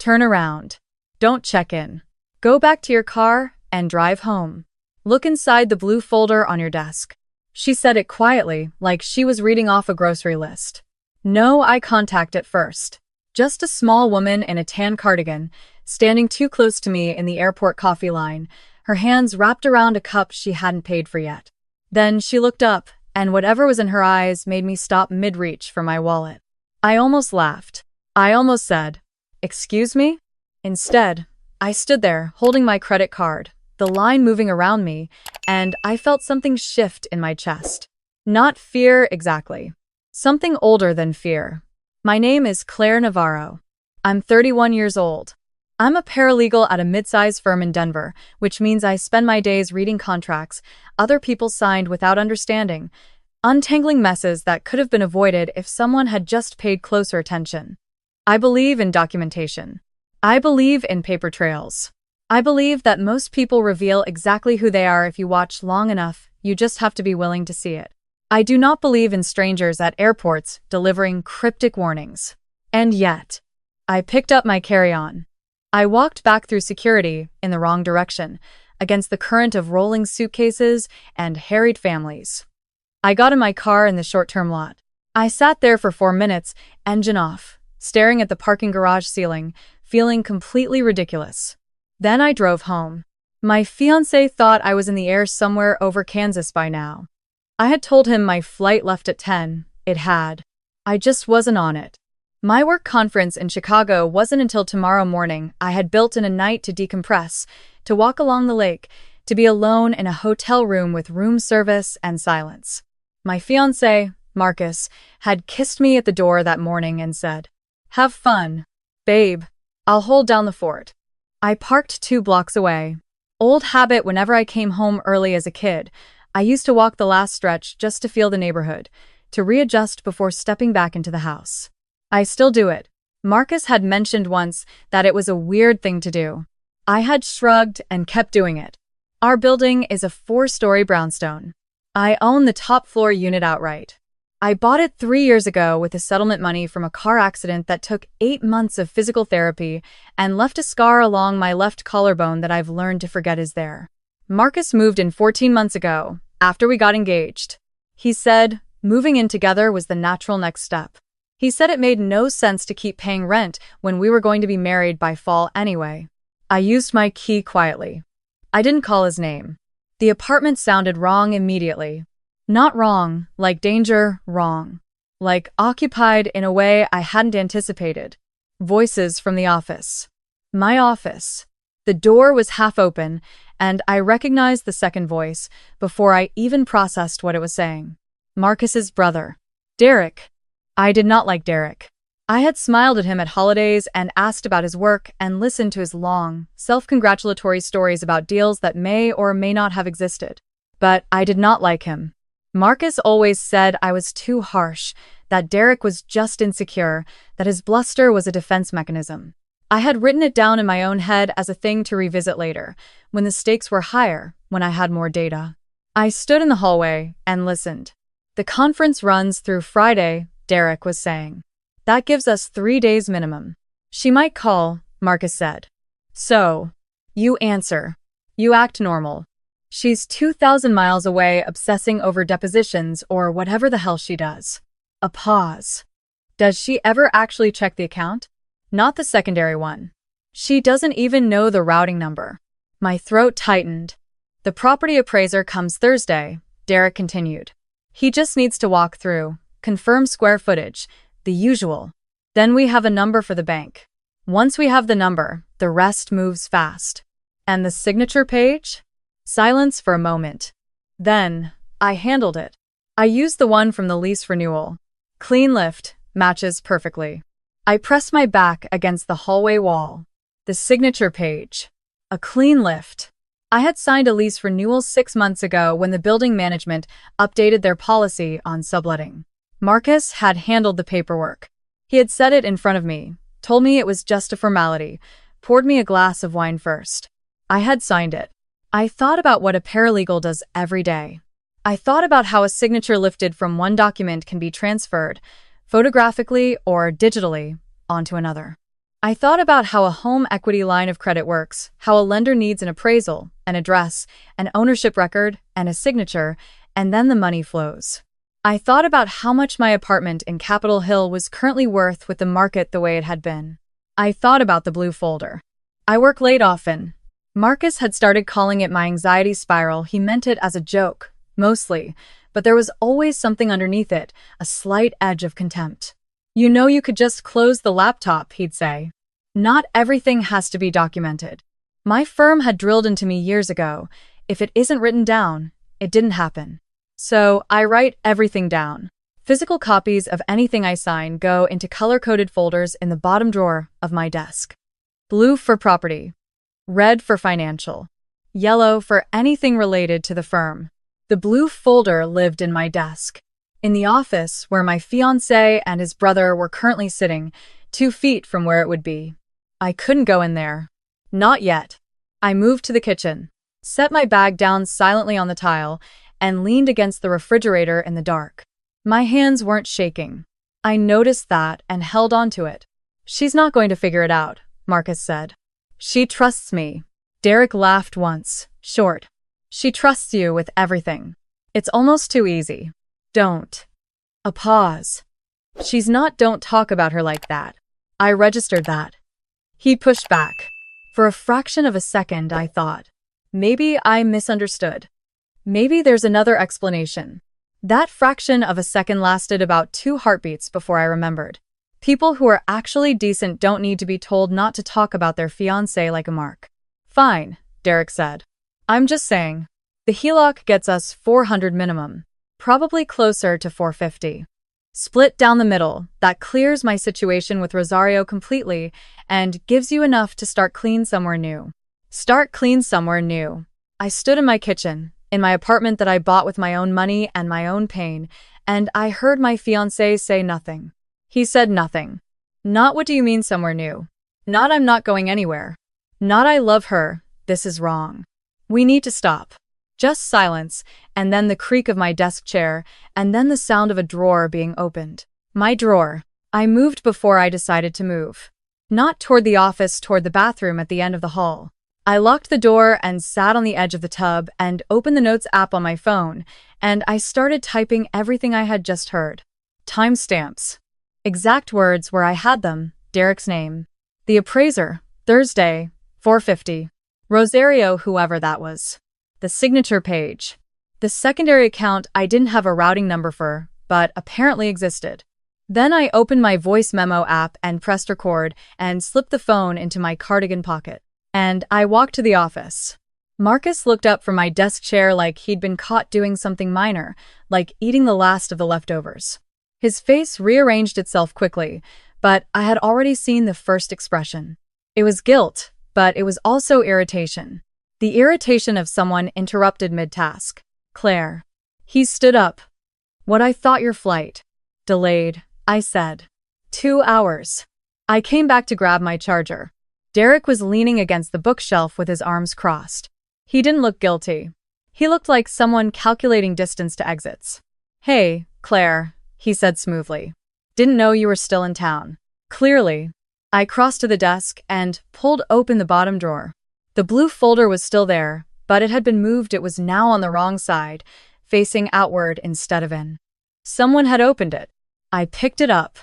Turn around. Don't check in. Go back to your car and drive home. Look inside the blue folder on your desk. She said it quietly, like she was reading off a grocery list. No eye contact at first. Just a small woman in a tan cardigan, standing too close to me in the airport coffee line, her hands wrapped around a cup she hadn't paid for yet. Then she looked up, and whatever was in her eyes made me stop mid-reach for my wallet. I almost laughed. I almost said, "Excuse me?" Instead, I stood there, holding my credit card, the line moving around me, and I felt something shift in my chest. Not fear exactly. Something older than fear. My name is Claire Navarro. I'm 31 years old. I'm a paralegal at a mid-sized firm in Denver, which means I spend my days reading contracts other people signed without understanding, untangling messes that could have been avoided if someone had just paid closer attention. I believe in documentation. I believe in paper trails. I believe that most people reveal exactly who they are if you watch long enough, you just have to be willing to see it. I do not believe in strangers at airports delivering cryptic warnings. And yet, I picked up my carry-on. I walked back through security in the wrong direction, against the current of rolling suitcases and harried families. I got in my car in the short-term lot. I sat there for 4 minutes, engine off, staring at the parking garage ceiling, feeling completely ridiculous. Then I drove home. My fiancé thought I was in the air somewhere over Kansas by now. I had told him my flight left at 10. It had. I just wasn't on it. My work conference in Chicago wasn't until tomorrow morning. I had built in a night to decompress, to walk along the lake, to be alone in a hotel room with room service and silence. My fiancé, Marcus, had kissed me at the door that morning and said, "Have fun, babe. I'll hold down the fort." I parked 2 blocks away. Old habit whenever I came home early as a kid. I used to walk the last stretch just to feel the neighborhood, to readjust before stepping back into the house. I still do it. Marcus had mentioned once that it was a weird thing to do. I had shrugged and kept doing it. Our building is a 4-story brownstone. I own the top floor unit outright. I bought it 3 years ago with the settlement money from a car accident that took 8 months of physical therapy and left a scar along my left collarbone that I've learned to forget is there. Marcus moved in 14 months ago, after we got engaged. He said moving in together was the natural next step. He said it made no sense to keep paying rent when we were going to be married by fall anyway. I used my key quietly. I didn't call his name. The apartment sounded wrong immediately. Not wrong, like danger, wrong. Like occupied in a way I hadn't anticipated. Voices from the office. My office. The door was half open, and I recognized the second voice before I even processed what it was saying. Marcus's brother. Derek. I did not like Derek. I had smiled at him at holidays and asked about his work and listened to his long, self-congratulatory stories about deals that may or may not have existed. But I did not like him. Marcus always said I was too harsh, that Derek was just insecure, that his bluster was a defense mechanism. I had written it down in my own head as a thing to revisit later, when the stakes were higher, when I had more data. I stood in the hallway and listened. The conference runs through Friday, Derek was saying. That gives us 3 days minimum. She might call, Marcus said. So, you answer. You act normal. She's 2,000 miles away obsessing over depositions or whatever the hell she does. A pause. Does she ever actually check the account? Not the secondary one. She doesn't even know the routing number. My throat tightened. The property appraiser comes Thursday, Derek continued. He just needs to walk through, confirm square footage, the usual. Then we have a number for the bank. Once we have the number, the rest moves fast. And the signature page? Silence for a moment. Then, I handled it. I used the one from the lease renewal. Clean lift, matches perfectly. I pressed my back against the hallway wall. The signature page. A clean lift. I had signed a lease renewal 6 months ago when the building management updated their policy on subletting. Marcus had handled the paperwork. He had set it in front of me, told me it was just a formality, poured me a glass of wine first. I had signed it. I thought about what a paralegal does every day. I thought about how a signature lifted from one document can be transferred, photographically or digitally, onto another. I thought about how a home equity line of credit works, how a lender needs an appraisal, an address, an ownership record, and a signature, and then the money flows. I thought about how much my apartment in Capitol Hill was currently worth with the market the way it had been. I thought about the blue folder. I work late often. Marcus had started calling it my anxiety spiral. He meant it as a joke, mostly, but there was always something underneath it, a slight edge of contempt. You know, you could just close the laptop, he'd say. Not everything has to be documented. My firm had drilled into me years ago. If it isn't written down, it didn't happen. So I write everything down. Physical copies of anything I sign go into color-coded folders in the bottom drawer of my desk. Blue for property, red for financial, yellow for anything related to the firm. The blue folder lived in my desk, in the office where my fiancé and his brother were currently sitting, 2 feet from where it would be. I couldn't go in there. Not yet. I moved to the kitchen, set my bag down silently on the tile, and leaned against the refrigerator in the dark. My hands weren't shaking. I noticed that and held onto it. She's not going to figure it out, Marcus said. She trusts me. Derek laughed once, short. She trusts you with everything. It's almost too easy. Don't. A pause. She's not. Don't talk about her like that. I registered that. He pushed back. For a fraction of a second, I thought. Maybe I misunderstood. Maybe there's another explanation. That fraction of a second lasted about 2 heartbeats before I remembered. People who are actually decent don't need to be told not to talk about their fiancé like a mark. Fine, Derek said. I'm just saying. The HELOC gets us $400 minimum. Probably closer to $450. Split down the middle. That clears my situation with Rosario completely and gives you enough to start clean somewhere new. Start clean somewhere new. I stood in my kitchen, in my apartment that I bought with my own money and my own pain, and I heard my fiancé say nothing. He said nothing. Not what do you mean somewhere new? Not I'm not going anywhere. Not I love her. This is wrong. We need to stop. Just silence, and then the creak of my desk chair, and then the sound of a drawer being opened. My drawer. I moved before I decided to move. Not toward the office, toward the bathroom at the end of the hall. I locked the door and sat on the edge of the tub and opened the notes app on my phone, and I started typing everything I had just heard. Timestamps. Exact words where I had them. Derek's name. The appraiser. Thursday, 4:50. Rosario, whoever that was. The signature page. The secondary account I didn't have a routing number for, but apparently existed. Then I opened my voice memo app and pressed record and slipped the phone into my cardigan pocket. And I walked to the office. Marcus looked up from my desk chair like he'd been caught doing something minor, like eating the last of the leftovers. His face rearranged itself quickly, but I had already seen the first expression. It was guilt, but it was also irritation. The irritation of someone interrupted mid-task. Claire. He stood up. What I thought your flight. Delayed, I said. 2 hours. I came back to grab my charger. Derek was leaning against the bookshelf with his arms crossed. He didn't look guilty. He looked like someone calculating distance to exits. Hey, Claire, he said smoothly. Didn't know you were still in town. Clearly. I crossed to the desk and pulled open the bottom drawer. The blue folder was still there, but it had been moved. It was now on the wrong side, facing outward instead of in. Someone had opened it. I picked it up.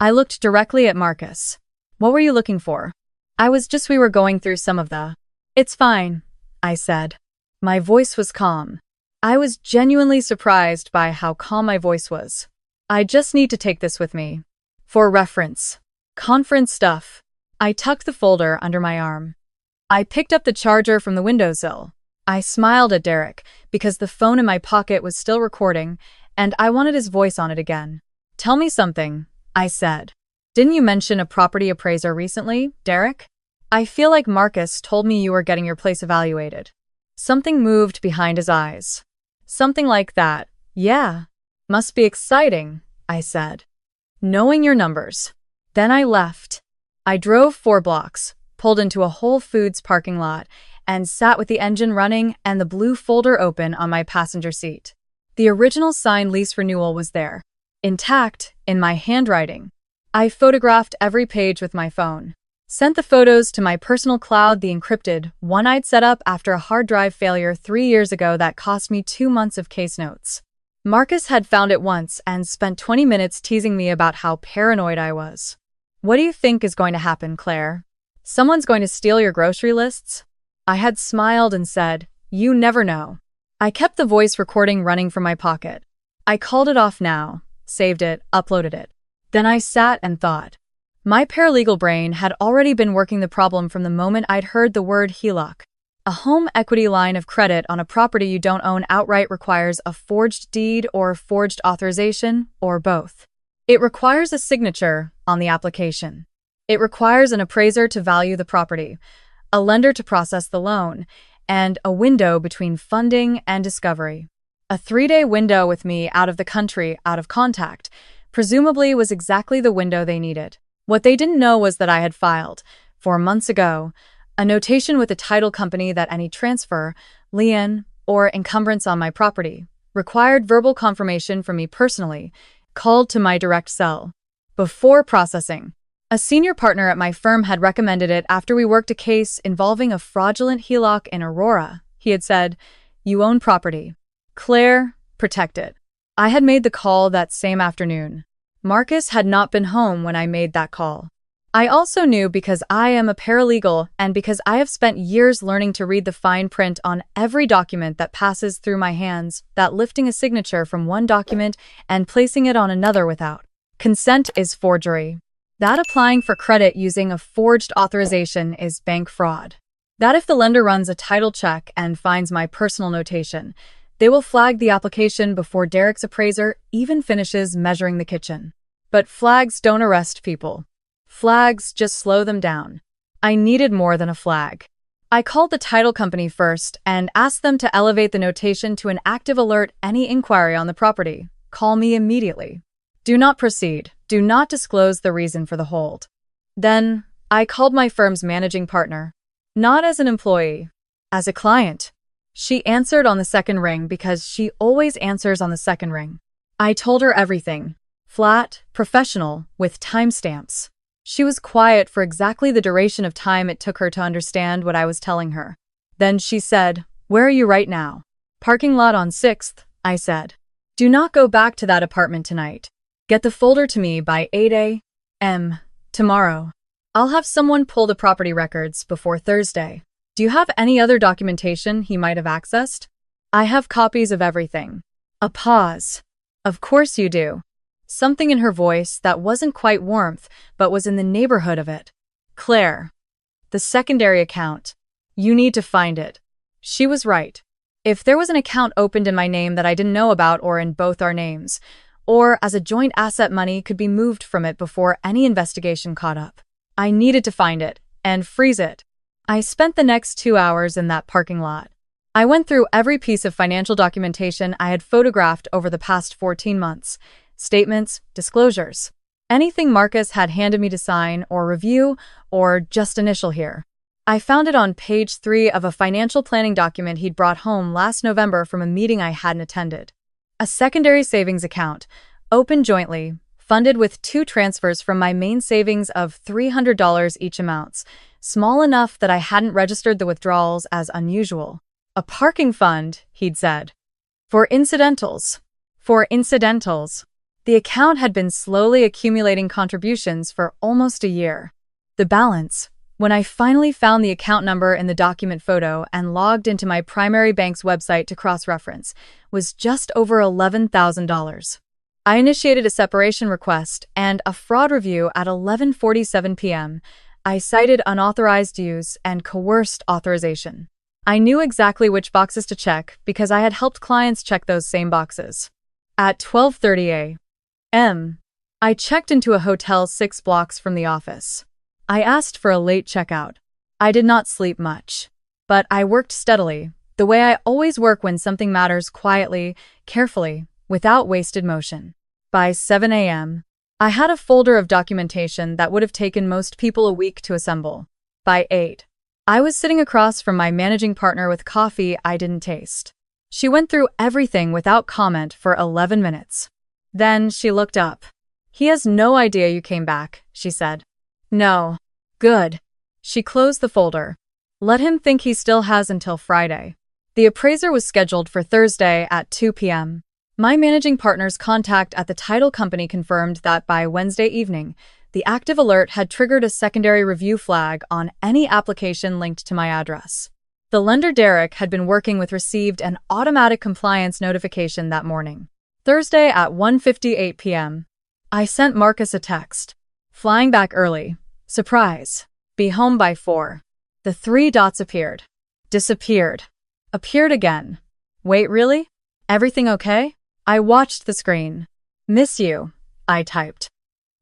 I looked directly at Marcus. What were you looking for? We were going through some of the... It's fine, I said. My voice was calm. I was genuinely surprised by how calm my voice was. I just need to take this with me. For reference. Conference stuff. I tucked the folder under my arm. I picked up the charger from the windowsill. I smiled at Derek because the phone in my pocket was still recording and I wanted his voice on it again. Tell me something, I said. Didn't you mention a property appraiser recently, Derek? I feel like Marcus told me you were getting your place evaluated. Something moved behind his eyes. Something like that. Yeah. Must be exciting, I said. Knowing your numbers. Then I left. I drove 4 blocks. Pulled into a Whole Foods parking lot, and sat with the engine running and the blue folder open on my passenger seat. The original signed lease renewal was there, intact, in my handwriting. I photographed every page with my phone. Sent the photos to my personal cloud, the encrypted one I'd set up after a hard drive failure 3 years ago that cost me 2 months of case notes. Marcus had found it once and spent 20 minutes teasing me about how paranoid I was. What do you think is going to happen, Claire? Someone's going to steal your grocery lists? I had smiled and said, you never know. I kept the voice recording running from my pocket. I called it off now, saved it, uploaded it. Then I sat and thought. My paralegal brain had already been working the problem from the moment I'd heard the word HELOC. A home equity line of credit on a property you don't own outright requires a forged deed or forged authorization, or both. It requires a signature on the application. It requires an appraiser to value the property, a lender to process the loan, and a window between funding and discovery. A 3-day window with me out of the country, out of contact, presumably was exactly the window they needed. What they didn't know was that I had filed, 4 months ago, a notation with a title company that any transfer, lien, or encumbrance on my property required verbal confirmation from me personally, called to my direct cell. Before processing, a senior partner at my firm had recommended it after we worked a case involving a fraudulent HELOC in Aurora. He had said, you own property. Claire, protect it. I had made the call that same afternoon. Marcus had not been home when I made that call. I also knew because I am a paralegal and because I have spent years learning to read the fine print on every document that passes through my hands that lifting a signature from one document and placing it on another without consent is forgery. That applying for credit using a forged authorization is bank fraud. That if the lender runs a title check and finds my personal notation, they will flag the application before Derek's appraiser even finishes measuring the kitchen. But flags don't arrest people. Flags just slow them down. I needed more than a flag. I called the title company first and asked them to elevate the notation to an active alert any inquiry on the property. Call me immediately. Do not proceed. Do not disclose the reason for the hold. Then, I called my firm's managing partner. Not as an employee, as a client. She answered on the second ring because she always answers on the second ring. I told her everything. Flat, professional, with timestamps. She was quiet for exactly the duration of time it took her to understand what I was telling her. Then she said, where are you right now? Parking lot on 6th, I said. Do not go back to that apartment tonight. Get the folder to me by 8 a.m. tomorrow. I'll have someone pull the property records before Thursday. Do you have any other documentation he might have accessed? I have copies of everything. A pause. Of course you do. Something in her voice that wasn't quite warmth, but was in the neighborhood of it. Claire. The secondary account. You need to find it. She was right. If there was an account opened in my name that I didn't know about or in both our names, or as a joint asset money could be moved from it before any investigation caught up, I needed to find it and freeze it. I spent the next 2 hours in that parking lot. I went through every piece of financial documentation I had photographed over the past 14 months. Statements, disclosures. Anything Marcus had handed me to sign or review or just initial here. I found it on page 3 of a financial planning document he'd brought home last November from a meeting I hadn't attended. A secondary savings account, opened jointly, funded with 2 transfers from my main savings of $300 each amounts, small enough that I hadn't registered the withdrawals as unusual. A parking fund, he'd said. For incidentals. The account had been slowly accumulating contributions for almost a year. The balance, when I finally found the account number in the document photo and logged into my primary bank's website to cross-reference, was just over $11,000. I initiated a separation request and a fraud review at 11:47 p.m. I cited unauthorized use and coerced authorization. I knew exactly which boxes to check because I had helped clients check those same boxes. At 12:30 a.m., I checked into a hotel 6 blocks from the office. I asked for a late checkout. I did not sleep much, but I worked steadily, the way I always work when something matters, quietly, carefully, without wasted motion. By 7 a.m., I had a folder of documentation that would have taken most people a week to assemble. By 8, I was sitting across from my managing partner with coffee I didn't taste. She went through everything without comment for 11 minutes. Then she looked up. He has no idea you came back, she said. No. Good. She closed the folder. Let him think he still has until Friday. The appraiser was scheduled for Thursday at 2 p.m. My managing partner's contact at the title company confirmed that by Wednesday evening, the active alert had triggered a secondary review flag on any application linked to my address. The lender Derek had been working with received an automatic compliance notification that morning. Thursday at 1:58 p.m. I sent Marcus a text. Flying back early. Surprise. Be home by 4. The 3 dots appeared. Disappeared. Appeared again. Wait, really? Everything okay? I watched the screen. Miss you, I typed.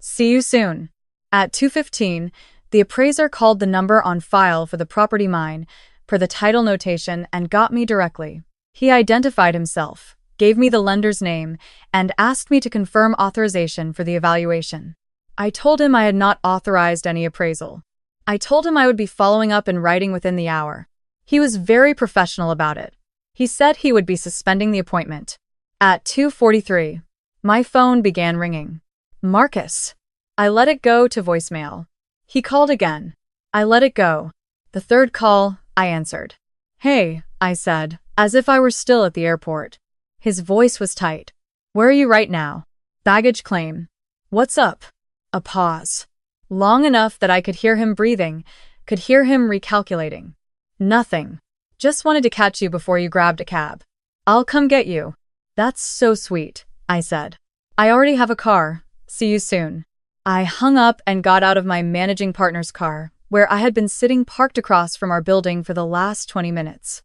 See you soon. At 2:15, the appraiser called the number on file for the property mine per the title notation and got me directly. He identified himself, gave me the lender's name, and asked me to confirm authorization for the evaluation. I told him I had not authorized any appraisal. I told him I would be following up in writing within the hour. He was very professional about it. He said he would be suspending the appointment. At 2:43, my phone began ringing. Marcus. I let it go to voicemail. He called again. I let it go. The third call, I answered. Hey, I said, as if I were still at the airport. His voice was tight. Where are you right now? Baggage claim. What's up? A pause. Long enough that I could hear him breathing, could hear him recalculating. Nothing. Just wanted to catch you before you grabbed a cab. I'll come get you. That's so sweet, I said. I already have a car. See you soon. I hung up and got out of my managing partner's car, where I had been sitting parked across from our building for the last 20 minutes.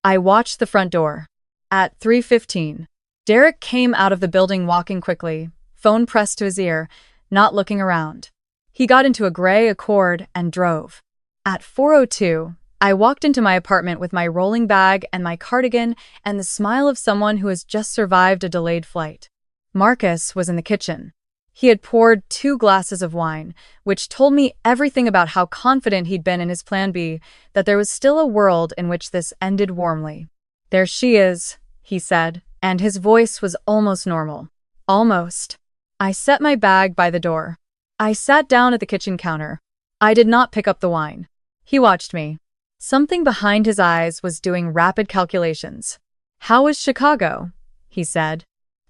I watched the front door. At 3:15, Derek came out of the building walking quickly, phone pressed to his ear, not looking around. He got into a gray Accord and drove. At 4:02, I walked into my apartment with my rolling bag and my cardigan and the smile of someone who has just survived a delayed flight. Marcus was in the kitchen. He had poured 2 glasses of wine, which told me everything about how confident he'd been in his plan B, that there was still a world in which this ended warmly. There she is, he said, and his voice was almost normal. Almost. I set my bag by the door. I sat down at the kitchen counter. I did not pick up the wine. He watched me. Something behind his eyes was doing rapid calculations. How was Chicago? He said.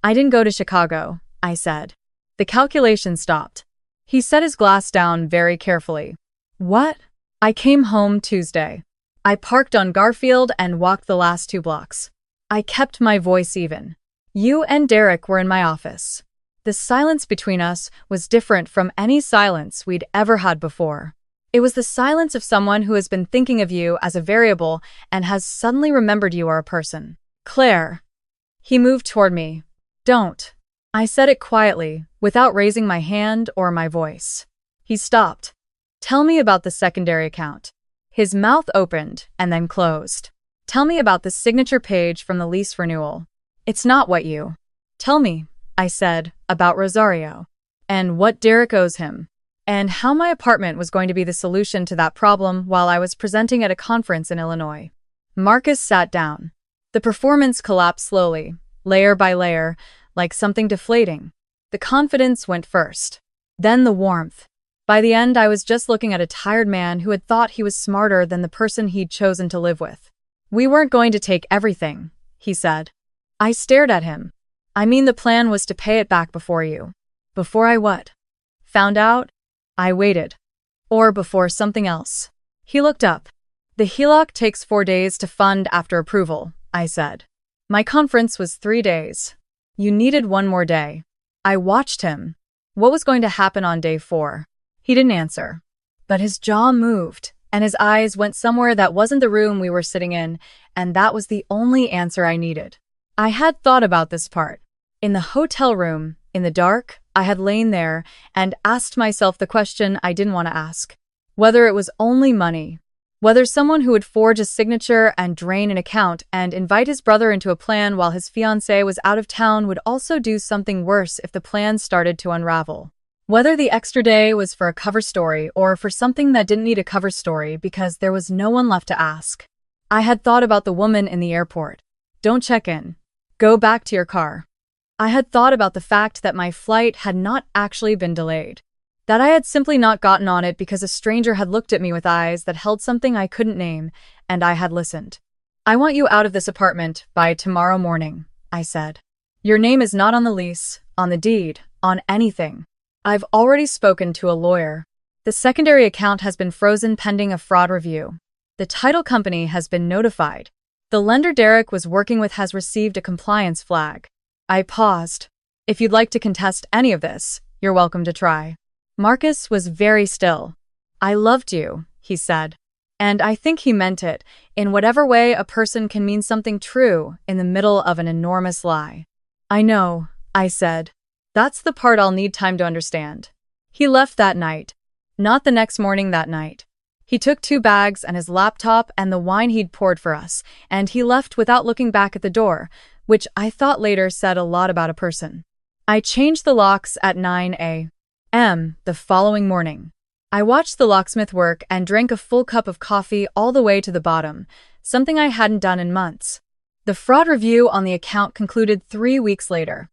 I didn't go to Chicago, I said. The calculation stopped. He set his glass down very carefully. What? I came home Tuesday. I parked on Garfield and walked the last 2 blocks. I kept my voice even. You and Derek were in my office. The silence between us was different from any silence we'd ever had before. It was the silence of someone who has been thinking of you as a variable and has suddenly remembered you are a person. Claire. He moved toward me. Don't. I said it quietly, without raising my hand or my voice. He stopped. Tell me about the secondary account. His mouth opened and then closed. Tell me about the signature page from the lease renewal. It's not what you. Tell me, I said, about Rosario. And what Derek owes him. And how my apartment was going to be the solution to that problem while I was presenting at a conference in Illinois. Marcus sat down. The performance collapsed slowly, layer by layer, like something deflating. The confidence went first. Then the warmth. By the end, I was just looking at a tired man who had thought he was smarter than the person he'd chosen to live with. We weren't going to take everything, he said. I stared at him. I mean, the plan was to pay it back before you. Before I what? Found out? I waited. Or before something else. He looked up. The HELOC takes 4 days to fund after approval, I said. My conference was 3 days. You needed 1 more day. I watched him. What was going to happen on day 4? He didn't answer. But his jaw moved, and his eyes went somewhere that wasn't the room we were sitting in, and that was the only answer I needed. I had thought about this part. In the hotel room, in the dark, I had lain there and asked myself the question I didn't want to ask. Whether it was only money. Whether someone who would forge a signature and drain an account and invite his brother into a plan while his fiancé was out of town would also do something worse if the plan started to unravel. Whether the extra day was for a cover story or for something that didn't need a cover story because there was no one left to ask. I had thought about the woman in the airport. Don't check in. Go back to your car. I had thought about the fact that my flight had not actually been delayed. That I had simply not gotten on it because a stranger had looked at me with eyes that held something I couldn't name, and I had listened. "I want you out of this apartment by tomorrow morning," I said. "Your name is not on the lease, on the deed, on anything. I've already spoken to a lawyer. The secondary account has been frozen pending a fraud review. The title company has been notified. The lender Derek was working with has received a compliance flag." I paused. "If you'd like to contest any of this, you're welcome to try." Marcus was very still. "I loved you," he said. And I think he meant it, in whatever way a person can mean something true in the middle of an enormous lie. "I know," I said. "That's the part I'll need time to understand." He left that night. Not the next morning that night. He took 2 bags and his laptop and the wine he'd poured for us, and he left without looking back at the door, which I thought later said a lot about a person. I changed the locks at 9 a.m. the following morning. I watched the locksmith work and drank a full cup of coffee all the way to the bottom, something I hadn't done in months. The fraud review on the account concluded 3 weeks later.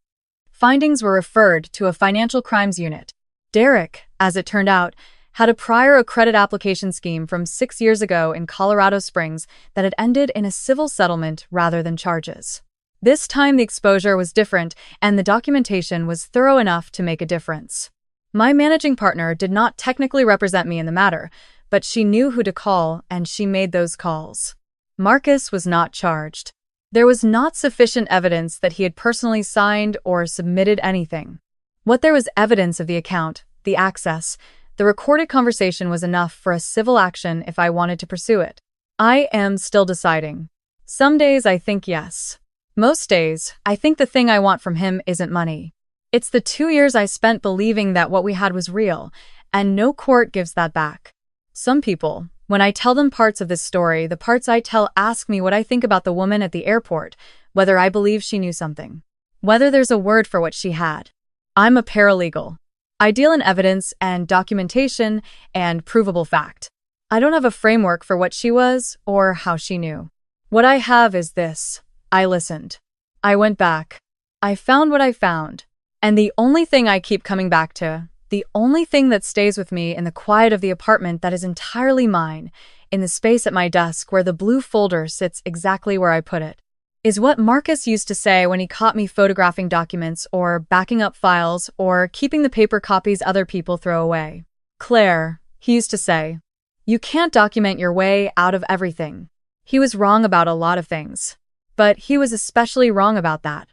Findings were referred to a financial crimes unit. Derek, as it turned out, had a prior credit application scheme from 6 years ago in Colorado Springs that had ended in a civil settlement rather than charges. This time the exposure was different and the documentation was thorough enough to make a difference. My managing partner did not technically represent me in the matter, but she knew who to call and she made those calls. Marcus was not charged. There was not sufficient evidence that he had personally signed or submitted anything. What there was evidence of the account, the access, the recorded conversation was enough for a civil action if I wanted to pursue it. I am still deciding. Some days I think yes. Most days, I think the thing I want from him isn't money. It's the 2 years I spent believing that what we had was real, and no court gives that back. Some people, when I tell them parts of this story, the parts I tell ask me what I think about the woman at the airport, whether I believe she knew something, whether there's a word for what she had. I'm a paralegal. I deal in evidence and documentation and provable fact. I don't have a framework for what she was or how she knew. What I have is this. I listened. I went back. I found what I found. And the only thing I keep coming back to, the only thing that stays with me in the quiet of the apartment that is entirely mine, in the space at my desk where the blue folder sits exactly where I put it, is what Marcus used to say when he caught me photographing documents or backing up files or keeping the paper copies other people throw away. "Claire," he used to say, "you can't document your way out of everything." He was wrong about a lot of things. But he was especially wrong about that.